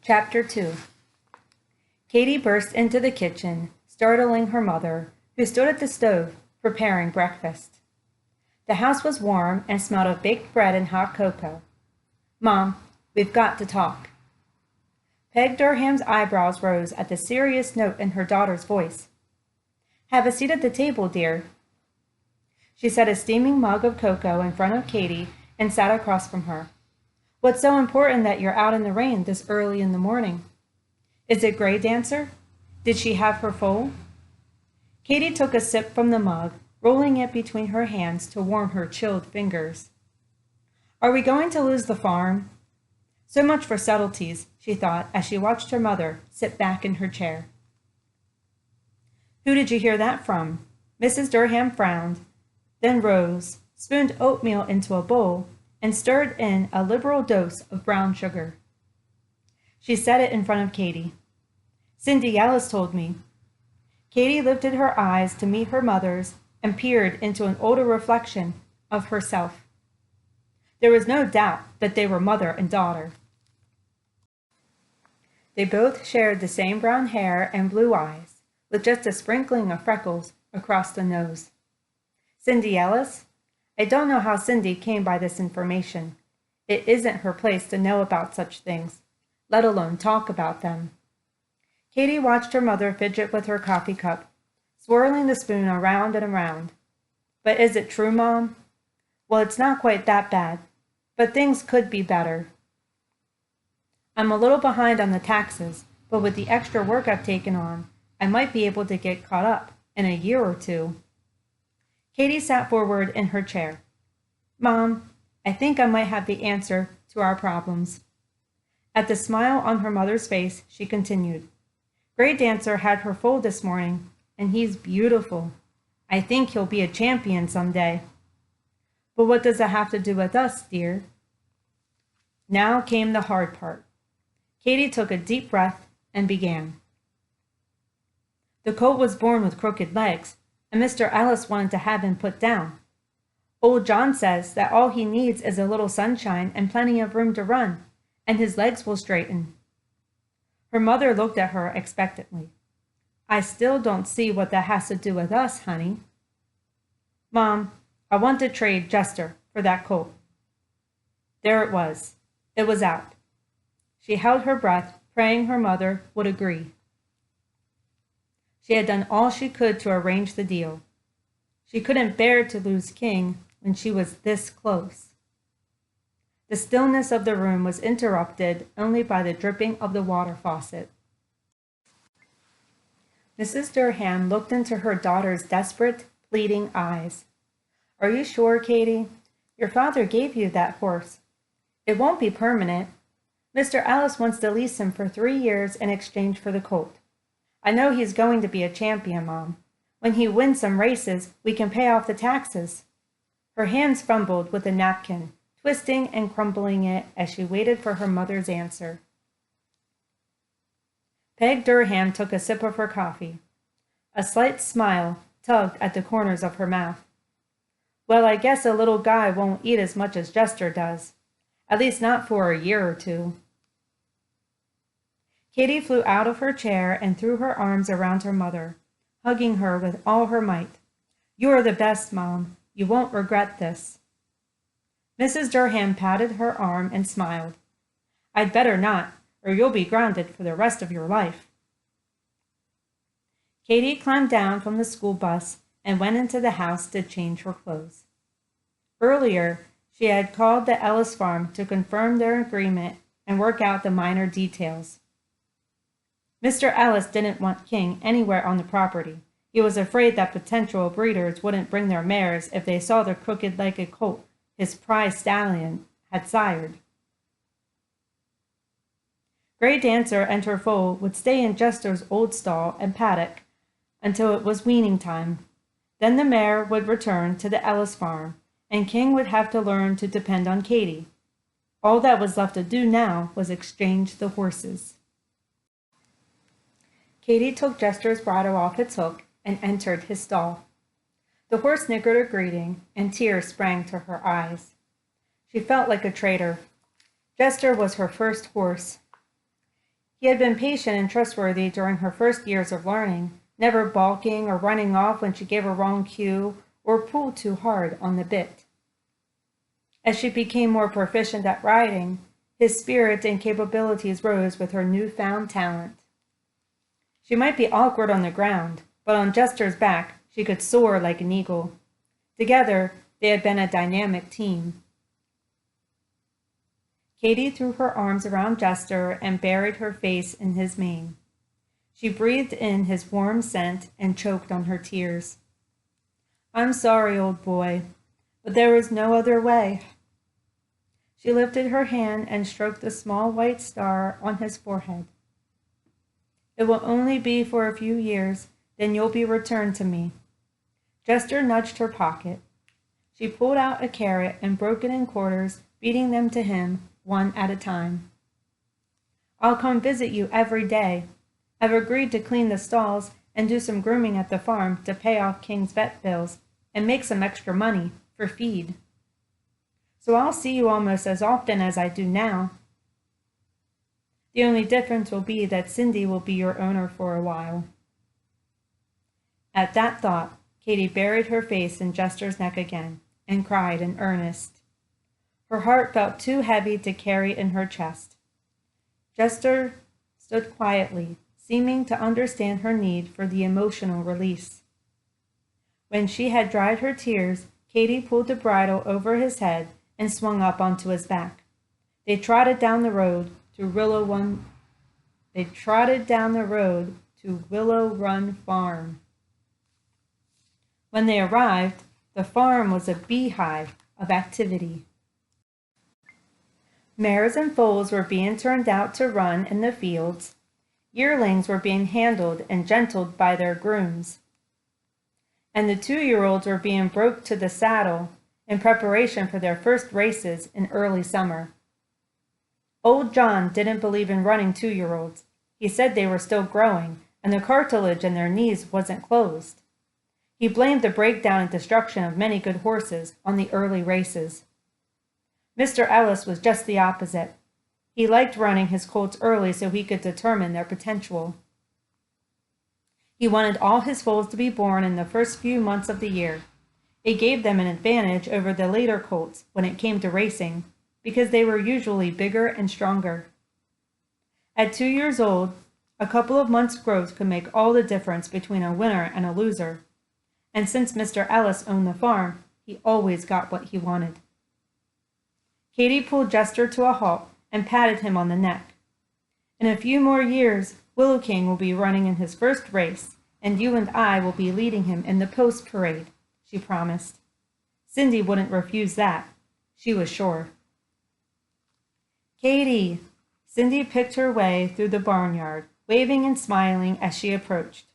Chapter 2. Katie burst into the kitchen, startling her mother, who stood at the stove preparing breakfast. The house was warm and smelled of baked bread and hot cocoa. "Mom, we've got to talk." Peg Durham's eyebrows rose at the serious note in her daughter's voice. "Have a seat at the table, dear." She set a steaming mug of cocoa in front of Katie and sat across from her. "What's so important that you're out in the rain this early in the morning? Is it Gray Dancer? Did she have her foal?" Katie took a sip from the mug, rolling it between her hands to warm her chilled fingers. "Are we going to lose the farm?" So much for subtleties, she thought as she watched her mother sit back in her chair. "Who did you hear that from?" Mrs. Durham frowned, then rose, spooned oatmeal into a bowl, and stirred in a liberal dose of brown sugar. She set it in front of Katie. "Cindy Ellis told me." Katie lifted her eyes to meet her mother's and peered into an older reflection of herself. There was no doubt that they were mother and daughter. They both shared the same brown hair and blue eyes, with just a sprinkling of freckles across the nose. Cindy Ellis? I don't know how Cindy came by this information. It isn't her place to know about such things, let alone talk about them. Katie watched her mother fidget with her coffee cup, swirling the spoon around and around. "But is it true, Mom?" "Well, it's not quite that bad, but things could be better. I'm a little behind on the taxes, but with the extra work I've taken on, I might be able to get caught up in a year or two." Katie sat forward in her chair. "Mom, I think I might have the answer to our problems." At the smile on her mother's face, she continued, "Gray Dancer had her foal this morning, and he's beautiful. I think he'll be a champion someday." "But what does that have to do with us, dear?" Now came the hard part. Katie took a deep breath and began. "The colt was born with crooked legs, and Mr. Ellis wanted to have him put down. Old John says that all he needs is a little sunshine and plenty of room to run, and his legs will straighten." Her mother looked at her expectantly. "I still don't see what that has to do with us, honey." "Mom, I want to trade Jester for that colt." There it was. It was out. She held her breath, praying her mother would agree. She had done all she could to arrange the deal. She couldn't bear to lose King when she was this close. The stillness of the room was interrupted only by the dripping of the water faucet. Mrs. Durham looked into her daughter's desperate, pleading eyes. "Are you sure, Katie? Your father gave you that horse. It won't be permanent. Mr. Ellis wants to lease him for 3 years in exchange for the colt. I know he's going to be a champion, Mom. When he wins some races, we can pay off the taxes." Her hands fumbled with a napkin, twisting and crumpling it as she waited for her mother's answer. Peg Durham took a sip of her coffee. A slight smile tugged at the corners of her mouth. "Well, I guess a little guy won't eat as much as Jester does. At least not for a year or two." Katie flew out of her chair and threw her arms around her mother, hugging her with all her might. "You are the best, Mom. You won't regret this." Mrs. Durham patted her arm and smiled. "I'd better not, or you'll be grounded for the rest of your life." Katie climbed down from the school bus and went into the house to change her clothes. Earlier, she had called the Ellis farm to confirm their agreement and work out the minor details. Mr. Ellis didn't want King anywhere on the property. He was afraid that potential breeders wouldn't bring their mares if they saw the crooked-legged colt his prize stallion had sired. Gray Dancer and her foal would stay in Jester's old stall and paddock until it was weaning time. Then the mare would return to the Ellis farm, and King would have to learn to depend on Katie. All that was left to do now was exchange the horses. Katie took Jester's bridle off its hook and entered his stall. The horse nickered a greeting, and tears sprang to her eyes. She felt like a traitor. Jester was her first horse. He had been patient and trustworthy during her first years of learning, never balking or running off when she gave a wrong cue or pulled too hard on the bit. As she became more proficient at riding, his spirit and capabilities rose with her newfound talent. She might be awkward on the ground, but on Jester's back she could soar like an eagle. Together, they had been a dynamic team. Katie threw her arms around Jester and buried her face in his mane. She breathed in his warm scent and choked on her tears. "I'm sorry, old boy, but there was no other way." She lifted her hand and stroked the small white star on his forehead. "It will only be for a few years, then you'll be returned to me." Jester nudged her pocket. She pulled out a carrot and broke it in quarters, beating them to him one at a time. "I'll come visit you every day. I've agreed to clean the stalls and do some grooming at the farm to pay off King's vet bills and make some extra money for feed. So I'll see you almost as often as I do now. The only difference will be that Cindy will be your owner for a while." At that thought, Katie buried her face in Jester's neck again and cried in earnest. Her heart felt too heavy to carry in her chest. Jester stood quietly, seeming to understand her need for the emotional release. When she had dried her tears, Katie pulled the bridle over his head and swung up onto his back. They trotted down the road to Willow Run Farm. When they arrived, the farm was a beehive of activity. Mares and foals were being turned out to run in the fields. Yearlings were being handled and gentled by their grooms. And the 2-year-olds were being broke to the saddle in preparation for their first races in early summer. Old John didn't believe in running 2-year-olds. He said they were still growing, and the cartilage in their knees wasn't closed. He blamed the breakdown and destruction of many good horses on the early races. Mr. Ellis was just the opposite. He liked running his colts early so he could determine their potential. He wanted all his foals to be born in the first few months of the year. It gave them an advantage over the later colts when it came to racing, because they were usually bigger and stronger. At 2 years old, a couple of months' growth could make all the difference between a winner and a loser. And since Mr. Ellis owned the farm, he always got what he wanted. Katie pulled Jester to a halt and patted him on the neck. "In a few more years, Willow King will be running in his first race, and you and I will be leading him in the post parade," she promised. Cindy wouldn't refuse that. She was sure. "Katie!" Cindy picked her way through the barnyard, waving and smiling as she approached.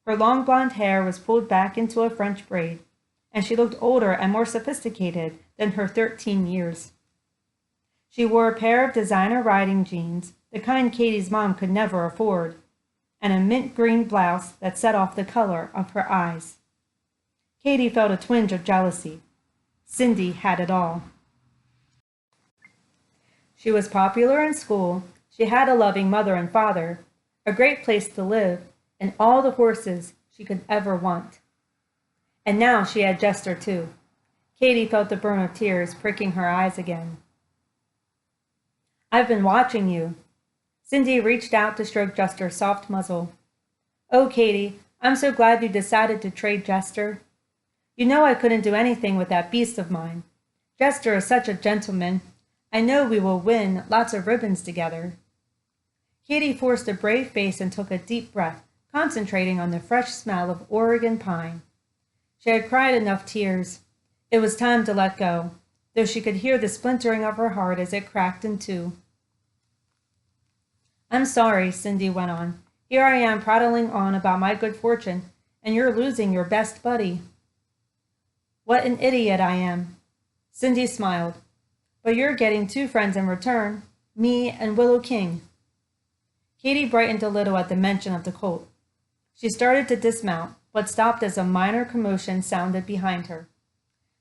Her long blonde hair was pulled back into a French braid, and she looked older and more sophisticated than her 13 years. She wore a pair of designer riding jeans, the kind Katie's mom could never afford, and a mint green blouse that set off the color of her eyes. Katie felt a twinge of jealousy. Cindy had it all. She was popular in school, she had a loving mother and father, a great place to live, and all the horses she could ever want. And now she had Jester too. Katie felt the burn of tears pricking her eyes again. "I've been watching you." Cindy reached out to stroke Jester's soft muzzle. "Oh, Katie, I'm so glad you decided to trade Jester. You know I couldn't do anything with that beast of mine. Jester is such a gentleman. I know we will win lots of ribbons together." Katie forced a brave face and took a deep breath, concentrating on the fresh smell of Oregon pine. She had cried enough tears. It was time to let go, though she could hear the splintering of her heart as it cracked in two. "I'm sorry," Cindy went on. "Here I am prattling on about my good fortune, and you're losing your best buddy." "What an idiot I am." Cindy smiled. "But you're getting 2 friends in return, me and Willow King." Katie brightened a little at the mention of the colt. She started to dismount, but stopped as a minor commotion sounded behind her.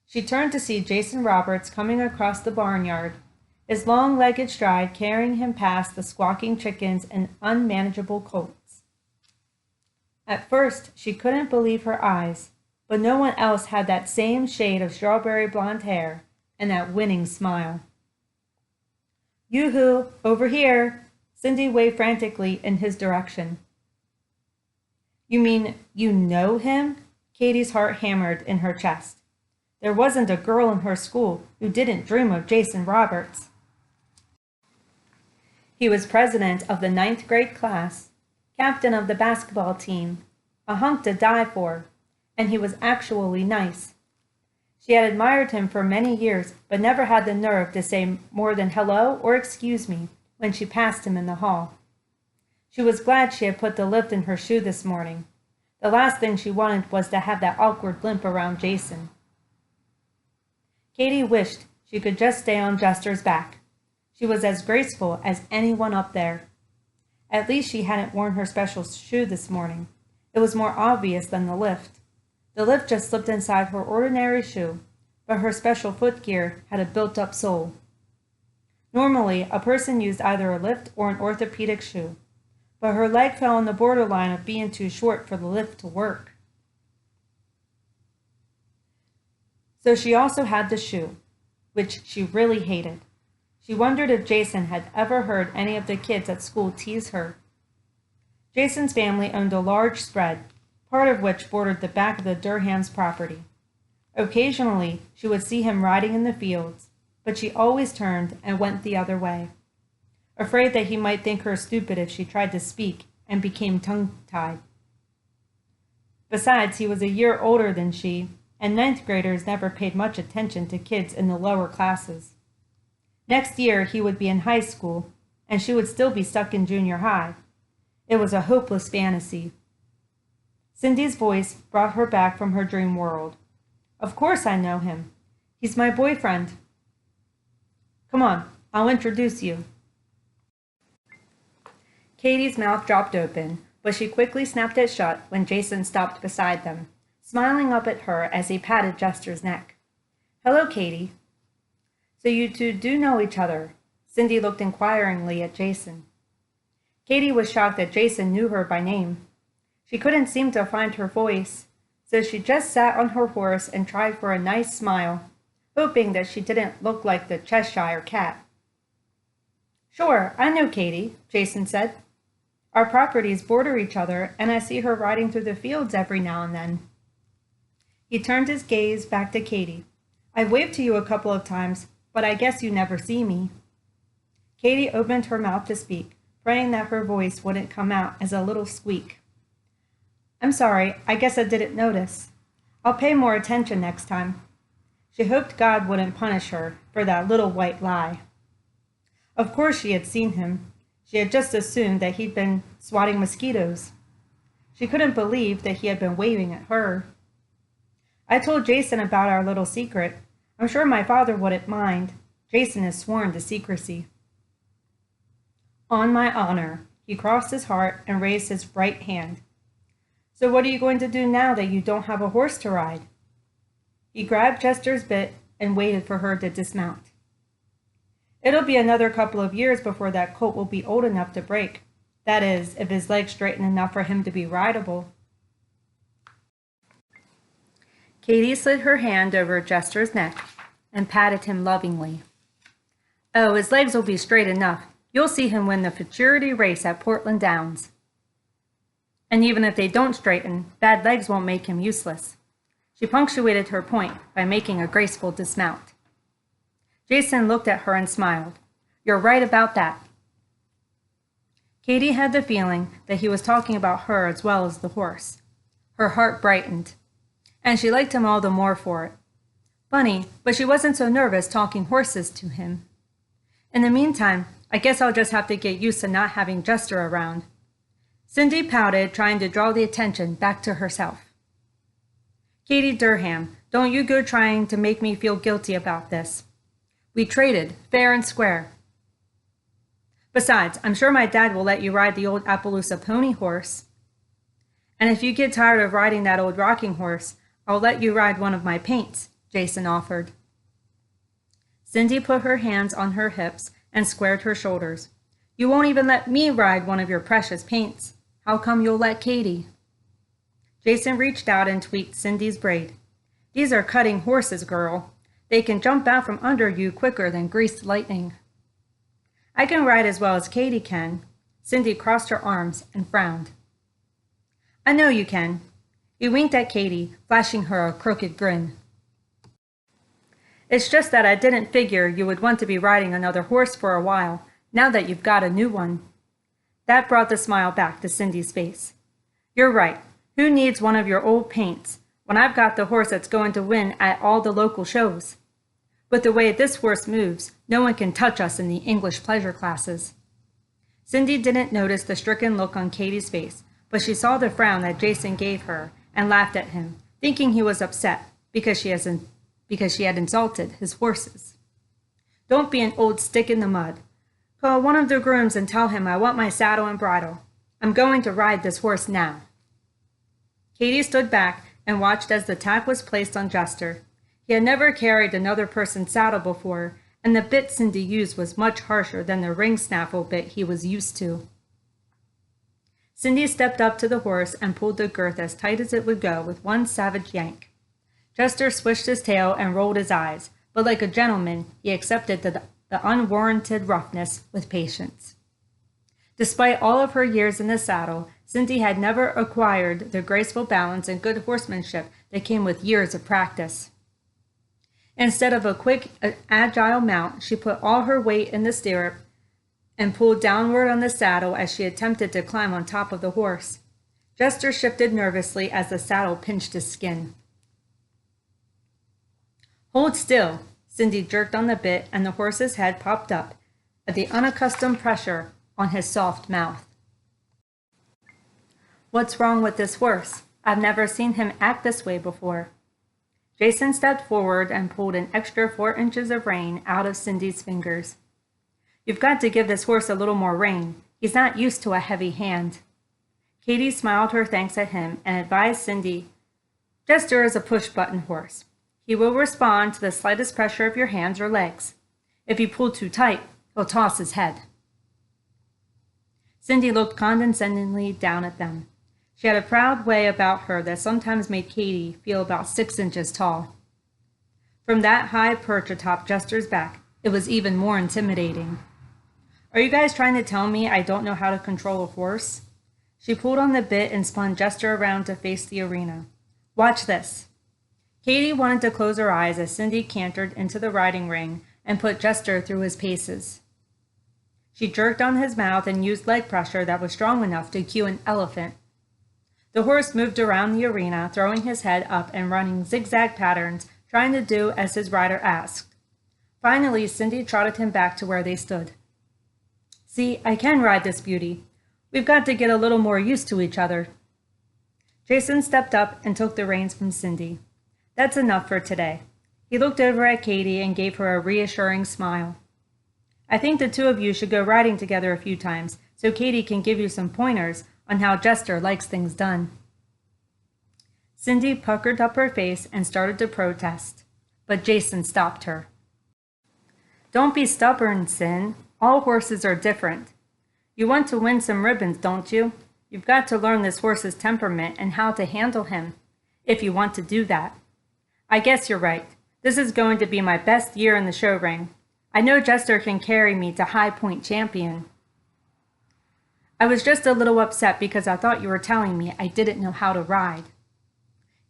She turned to see Jason Roberts coming across the barnyard. his long-legged stride carrying him past the squawking chickens and unmanageable colts. At first, she couldn't believe her eyes, but no one else had that same shade of strawberry blonde hair and that winning smile. "Yoo-hoo, over here!" Cindy waved frantically in his direction. "You mean you know him?" Katie's heart hammered in her chest. There wasn't a girl in her school who didn't dream of Jason Roberts. He was president of the 9th grade class, captain of the basketball team, a hunk to die for, and he was actually nice. She had admired him for many years, but never had the nerve to say more than hello or excuse me when she passed him in the hall. She was glad she had put the lift in her shoe this morning. The last thing she wanted was to have that awkward limp around Jason. Katie wished she could just stay on Jester's back. She was as graceful as anyone up there. At least she hadn't worn her special shoe this morning. It was more obvious than the lift. The lift just slipped inside her ordinary shoe, but her special footgear had a built-up sole. Normally, a person used either a lift or an orthopedic shoe, but her leg fell on the borderline of being too short for the lift to work. So she also had the shoe, which she really hated. She wondered if Jason had ever heard any of the kids at school tease her. Jason's family owned a large spread, part of which bordered the back of the Durhams' property. Occasionally, she would see him riding in the fields, but she always turned and went the other way, afraid that he might think her stupid if she tried to speak and became tongue-tied. Besides, he was a year older than she, and 9th graders never paid much attention to kids in the lower classes. Next year, he would be in high school, and she would still be stuck in junior high. It was a hopeless fantasy. Cindy's voice brought her back from her dream world. "Of course I know him. He's my boyfriend. Come on, I'll introduce you." Katie's mouth dropped open, but she quickly snapped it shut when Jason stopped beside them, smiling up at her as he patted Jester's neck. "Hello, Katie." "So you two do know each other?" Cindy looked inquiringly at Jason. Katie was shocked that Jason knew her by name. She couldn't seem to find her voice, so she just sat on her horse and tried for a nice smile, hoping that she didn't look like the Cheshire cat. "Sure, I know Katie," Jason said. "Our properties border each other, and I see her riding through the fields every now and then." He turned his gaze back to Katie. "I've waved to you a couple of times, but I guess you never see me." Katie opened her mouth to speak, praying that her voice wouldn't come out as a little squeak. "I'm sorry, I guess I didn't notice. I'll pay more attention next time." She hoped God wouldn't punish her for that little white lie. Of course she had seen him. She had just assumed that he'd been swatting mosquitoes. She couldn't believe that he had been waving at her. "I told Jason about our little secret. I'm sure my father wouldn't mind. Jason is sworn to secrecy." "On my honor." He crossed his heart and raised his right hand. "So what are you going to do now that you don't have a horse to ride?" He grabbed Jester's bit and waited for her to dismount. "It'll be another couple of years before that colt will be old enough to break. That is, if his legs straighten enough for him to be rideable." Katie slid her hand over Jester's neck and patted him lovingly. "Oh, his legs will be straight enough. You'll see him win the futurity race at Portland Downs. And even if they don't straighten, bad legs won't make him useless." She punctuated her point by making a graceful dismount. Jason looked at her and smiled. "You're right about that." Katie had the feeling that he was talking about her as well as the horse. Her heart brightened, and she liked him all the more for it. Funny, but she wasn't so nervous talking horses to him. In the meantime, I guess I'll just have to get used to not having Jester around. Cindy pouted, trying to draw the attention back to herself. "Katie Durham, don't you go trying to make me feel guilty about this. We traded, fair and square. Besides, I'm sure my dad will let you ride the old Appaloosa pony horse. And if you get tired of riding that old rocking horse, I'll let you ride one of my paints," Jason offered. Cindy put her hands on her hips and squared her shoulders. You won't even let me ride one of your precious paints. How come you'll let Katie? Jason reached out and tweaked Cindy's braid. These are cutting horses, girl. They can jump out from under you quicker than greased lightning. I can ride as well as Katie can. Cindy crossed her arms and frowned. I know you can. He winked at Katie, flashing her a crooked grin. It's just that I didn't figure you would want to be riding another horse for a while, now that you've got a new one. That brought the smile back to Cindy's face. You're right. Who needs one of your old paints when I've got the horse that's going to win at all the local shows? With the way this horse moves, no one can touch us in the English pleasure classes. Cindy didn't notice the stricken look on Katie's face, but she saw the frown that Jason gave her and laughed at him, thinking he was upset because she had insulted his horses. Don't be an old stick in the mud. Call one of the grooms and tell him I want my saddle and bridle. I'm going to ride this horse now. Katie stood back and watched as the tack was placed on Jester. He had never carried another person's saddle before, and the bit Cindy used was much harsher than the ring snaffle bit he was used to. Cindy stepped up to the horse and pulled the girth as tight as it would go with one savage yank. Jester swished his tail and rolled his eyes, but like a gentleman, he accepted the unwarranted roughness with patience. Despite all of her years in the saddle, Cindy had never acquired the graceful balance and good horsemanship that came with years of practice. Instead of a quick, agile mount, she put all her weight in the stirrup and pulled downward on the saddle as she attempted to climb on top of the horse. Jester shifted nervously as the saddle pinched his skin. Hold still. Cindy jerked on the bit and the horse's head popped up at the unaccustomed pressure on his soft mouth. What's wrong with this horse? I've never seen him act this way before. Jason stepped forward and pulled an extra 4 inches of rein out of Cindy's fingers. You've got to give this horse a little more rein. He's not used to a heavy hand. Katie smiled her thanks at him and advised Cindy, Jester is a push-button horse. He will respond to the slightest pressure of your hands or legs. If you pull too tight, he'll toss his head. Cindy looked condescendingly down at them. She had a proud way about her that sometimes made Katie feel about 6 inches tall. From that high perch atop Jester's back, it was even more intimidating. Are you guys trying to tell me I don't know how to control a horse? She pulled on the bit and spun Jester around to face the arena. Watch this. Katie wanted to close her eyes as Cindy cantered into the riding ring and put Jester through his paces. She jerked on his mouth and used leg pressure that was strong enough to cue an elephant. The horse moved around the arena, throwing his head up and running zigzag patterns, trying to do as his rider asked. Finally, Cindy trotted him back to where they stood. See, I can ride this beauty. We've got to get a little more used to each other. Jason stepped up and took the reins from Cindy. That's enough for today. He looked over at Katie and gave her a reassuring smile. I think the two of you should go riding together a few times so Katie can give you some pointers on how Jester likes things done. Cindy puckered up her face and started to protest, but Jason stopped her. Don't be stubborn, Cin. All horses are different. You want to win some ribbons, don't you? You've got to learn this horse's temperament and how to handle him, if you want to do that. I guess you're right. This is going to be my best year in the show ring. I know Jester can carry me to High Point champion. I was just a little upset because I thought you were telling me I didn't know how to ride.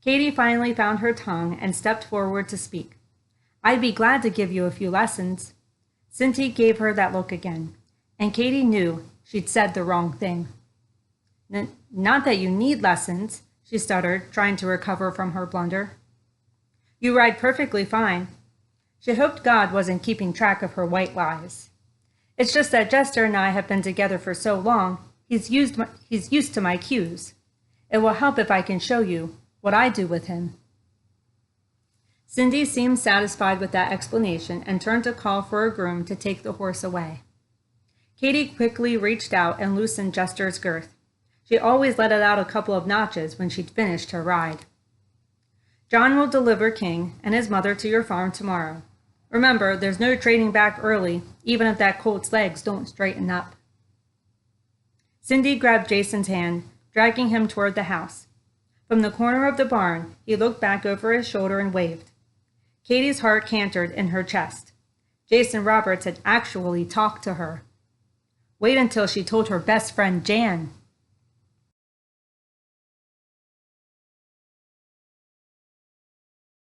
Katie finally found her tongue and stepped forward to speak. I'd be glad to give you a few lessons. Cindy gave her that look again, and Katie knew she'd said the wrong thing. Not that you need lessons, she stuttered, trying to recover from her blunder. You ride perfectly fine. She hoped God wasn't keeping track of her white lies. It's just that Jester and I have been together for so long, he's used to my cues. It will help if I can show you what I do with him. Cindy seemed satisfied with that explanation and turned to call for a groom to take the horse away. Katie quickly reached out and loosened Jester's girth. She always let it out a couple of notches when she'd finished her ride. John will deliver King and his mother to your farm tomorrow. Remember, there's no trading back early, even if that colt's legs don't straighten up. Cindy grabbed Jason's hand, dragging him toward the house. From the corner of the barn, he looked back over his shoulder and waved. Katie's heart cantered in her chest. Jason Roberts had actually talked to her. Wait until she told her best friend Jan.